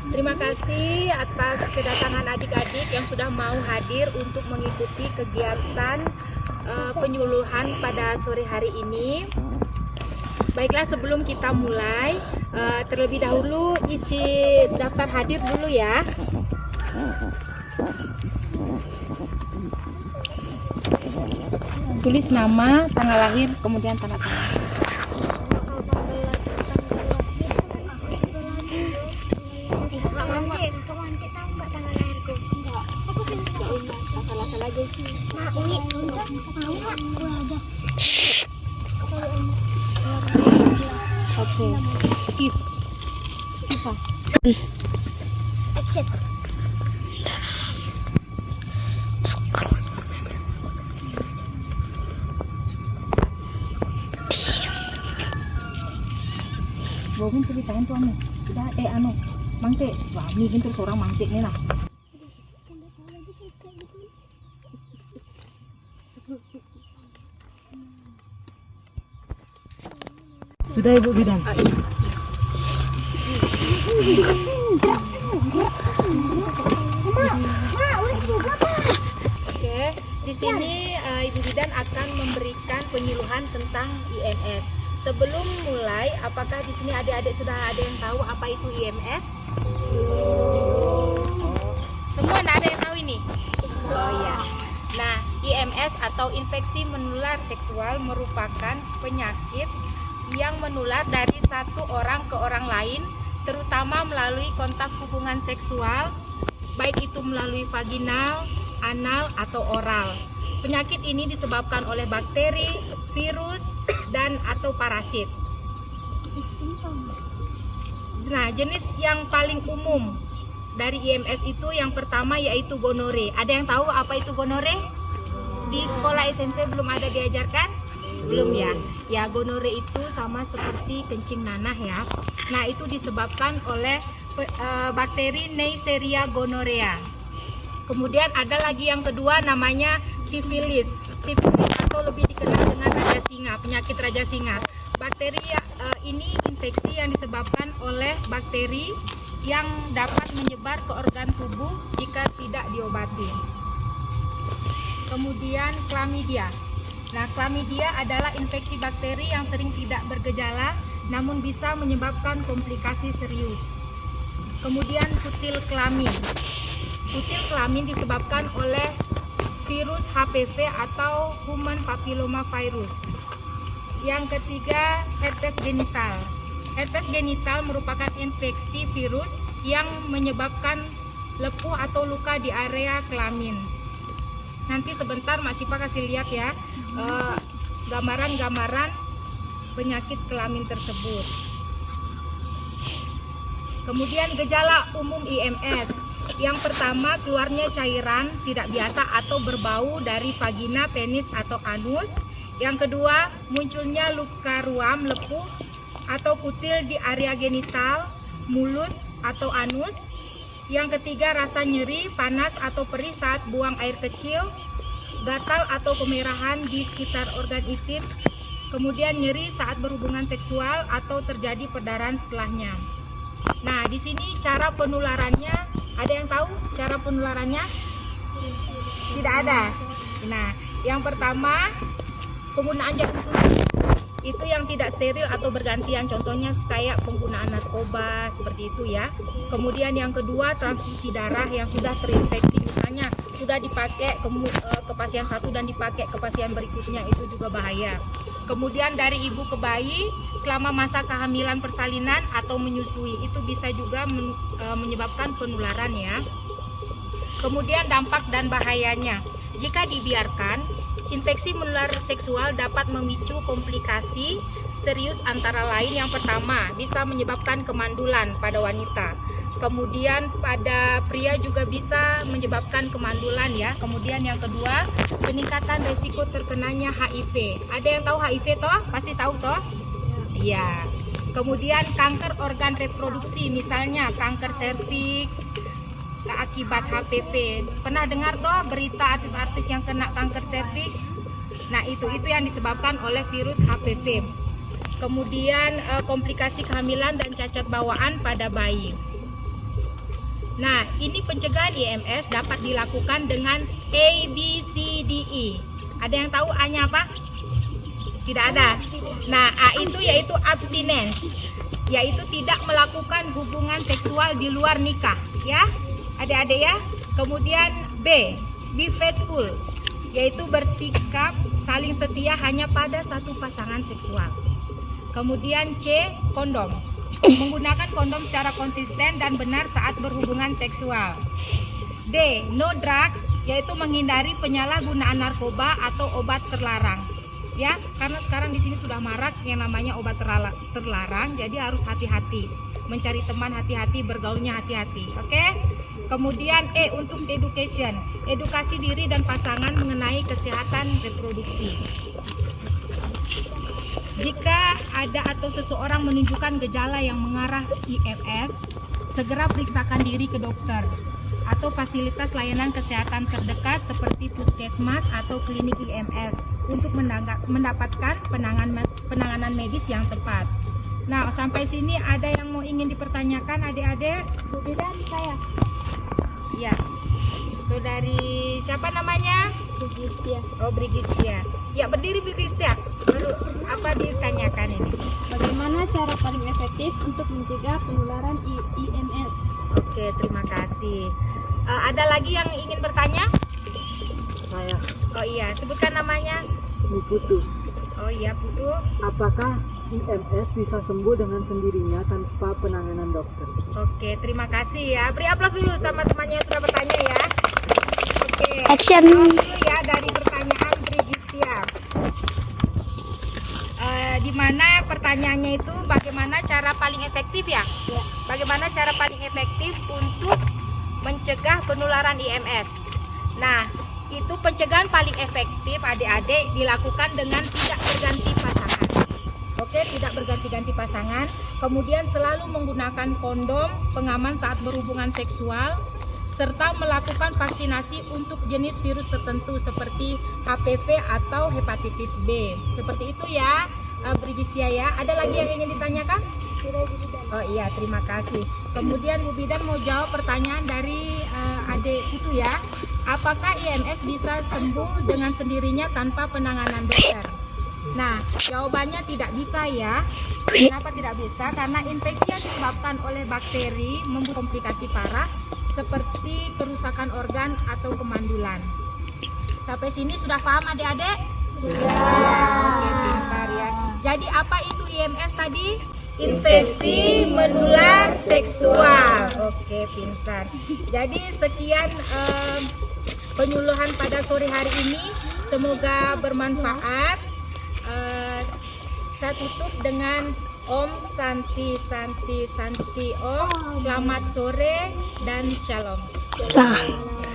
Terima kasih atas kedatangan adik-adik yang sudah mau hadir untuk mengikuti kegiatan penyuluhan pada sore hari ini. Baiklah, sebelum kita mulai, terlebih dahulu isi daftar hadir dulu ya. Tulis nama, tanggal lahir, kemudian tanda tangan. Oke, skip. Exit. Bawin ceritain tuh sudah mangte, wah ini terus orang mangte nih lah. Sudah Ibu Bidan. Oke, di sini Ibu Bidan akan memberikan penyuluhan tentang IMS. Sebelum mulai, apakah di sini adik-adik sudah ada yang tahu apa itu IMS? Semua nggak ada yang tahu ini? Oh ya. Nah, IMS atau infeksi menular seksual merupakan penyakit yang menular dari satu orang ke orang lain, terutama melalui kontak hubungan seksual, baik itu melalui vaginal, anal, atau oral. Penyakit ini disebabkan oleh bakteri, virus, dan atau parasit. Nah, jenis yang paling umum dari IMS itu yang pertama yaitu gonore. Ada yang tahu apa itu gonore? Di sekolah SMP belum ada diajarkan? Belum ya? Ya, gonore itu sama seperti kencing nanah ya. Nah, itu disebabkan oleh bakteri Neisseria gonorrhea. Kemudian ada lagi yang kedua namanya sifilis. Sifilis atau lebih dikenal dengan raja singa, penyakit raja singa. Bakteri ini infeksi yang disebabkan oleh bakteri yang dapat menyebar ke organ tubuh jika tidak diobati. Kemudian chlamydia. Nah, chlamydia adalah infeksi bakteri yang sering tidak bergejala namun bisa menyebabkan komplikasi serius. Kemudian kutil kelamin. Kutil kelamin disebabkan oleh virus HPV atau human papilloma virus. Yang ketiga, herpes genital. Herpes genital merupakan infeksi virus yang menyebabkan lepuh atau luka di area kelamin. Nanti sebentar Mak Sipa kasih lihat ya gambaran-gambaran penyakit kelamin tersebut. Kemudian gejala umum IMS. Yang pertama, keluarnya cairan tidak biasa atau berbau dari vagina, penis, atau anus. Yang kedua, munculnya luka ruam, lepuh, atau kutil di area genital, mulut, atau anus. Yang ketiga, rasa nyeri, panas, atau perih saat buang air kecil, gatal atau kemerahan di sekitar organ intim, kemudian nyeri saat berhubungan seksual atau terjadi perdarahan setelahnya. Nah, di sini cara penularannya, ada yang tahu cara penularannya? Tidak ada. Nah, yang pertama, penggunaan jarum suntik itu yang tidak steril atau bergantian, contohnya kayak penggunaan narkoba seperti itu ya. Kemudian yang kedua, transfusi darah yang sudah terinfeksi, misalnya sudah dipakai ke pasien satu dan dipakai ke pasien berikutnya, itu juga bahaya. Kemudian dari ibu ke bayi selama masa kehamilan, persalinan, atau menyusui, itu bisa juga menyebabkan penularan ya. Kemudian dampak dan bahayanya, jika dibiarkan, infeksi menular seksual dapat memicu komplikasi serius, antara lain yang pertama bisa menyebabkan kemandulan pada wanita. Kemudian pada pria juga bisa menyebabkan kemandulan ya. Kemudian yang kedua, peningkatan resiko terkenanya HIV. Ada yang tahu HIV toh? Pasti tahu toh? Iya. Kemudian kanker organ reproduksi, misalnya kanker serviks akibat HPV. Pernah dengar toh berita artis-artis yang kena kanker serviks? Nah, itu yang disebabkan oleh virus HPV. kemudian komplikasi kehamilan dan cacat bawaan pada bayi. Nah, ini pencegahan IMS dapat dilakukan dengan A, B, C, D, E. Ada yang tahu A-nya apa? Tidak ada. Nah, A itu yaitu abstinence, yaitu tidak melakukan hubungan seksual di luar nikah, ya, adik-adik ya. Kemudian B, be faithful, yaitu bersikap saling setia hanya pada satu pasangan seksual. Kemudian C, kondom, menggunakan kondom secara konsisten dan benar saat berhubungan seksual. D, no drugs, yaitu menghindari penyalahgunaan narkoba atau obat terlarang. Ya, karena sekarang di sini sudah marak yang namanya obat terlarang, jadi harus hati-hati. Mencari teman hati-hati, bergaulnya hati-hati. Oke? Kemudian E untuk education, edukasi diri dan pasangan mengenai kesehatan reproduksi. Jika ada atau seseorang menunjukkan gejala yang mengarah IMS, segera periksakan diri ke dokter atau fasilitas layanan kesehatan terdekat seperti puskesmas atau klinik IMS untuk mendapatkan penanganan medis yang tepat. Nah, sampai sini ada yang mau ingin dipertanyakan adik-adik? Bu Bidan, saya. Ya. Saudari siapa namanya? Brigistia. Oh, Brigistia. Ya, berdiri Brigistia. Baru apa ditanyakan ini? Bagaimana cara paling efektif untuk mencegah penularan IMS? Oke, terima kasih. Ada lagi yang ingin bertanya? Saya Oh iya, sebutkan namanya. Bu Putu. Oh iya, Putu. Apakah IMS bisa sembuh dengan sendirinya tanpa penanganan dokter? Oke, terima kasih ya. Beri aplaus dulu sama temannya yang sudah bertanya ya. Oke. Action. Jawab dulu ya dari pertanyaan Brigistia. Di mana pertanyaannya itu bagaimana cara paling efektif ya? Ya. Bagaimana cara paling efektif untuk mencegah penularan IMS? Nah, itu pencegahan paling efektif adik-adik dilakukan dengan tidak berganti pasangan. Oke, tidak berganti-ganti pasangan. Kemudian selalu menggunakan kondom pengaman saat berhubungan seksual, serta melakukan vaksinasi untuk jenis virus tertentu seperti HPV atau hepatitis B. Seperti itu ya, Brigistia ya. Ada lagi yang ingin ditanyakan? Sudah, Bu Bidan. Oh iya, terima kasih. Kemudian Bu Bidan mau jawab pertanyaan dari adik itu ya. Apakah IMS bisa sembuh dengan sendirinya tanpa penanganan dokter? Nah, jawabannya tidak bisa ya. Kenapa tidak bisa? Karena infeksi yang disebabkan oleh bakteri membuat komplikasi parah seperti kerusakan organ atau kemandulan. Sampai sini sudah paham adik-adik? Sudah. Oke, pintar ya. Jadi apa itu IMS tadi? Infeksi menular seksual. Oke, pintar. Jadi sekian penyuluhan pada sore hari ini. Semoga bermanfaat. Saya tutup dengan Om Santi Santi Santi Om. Selamat sore dan Shalom. Selamat.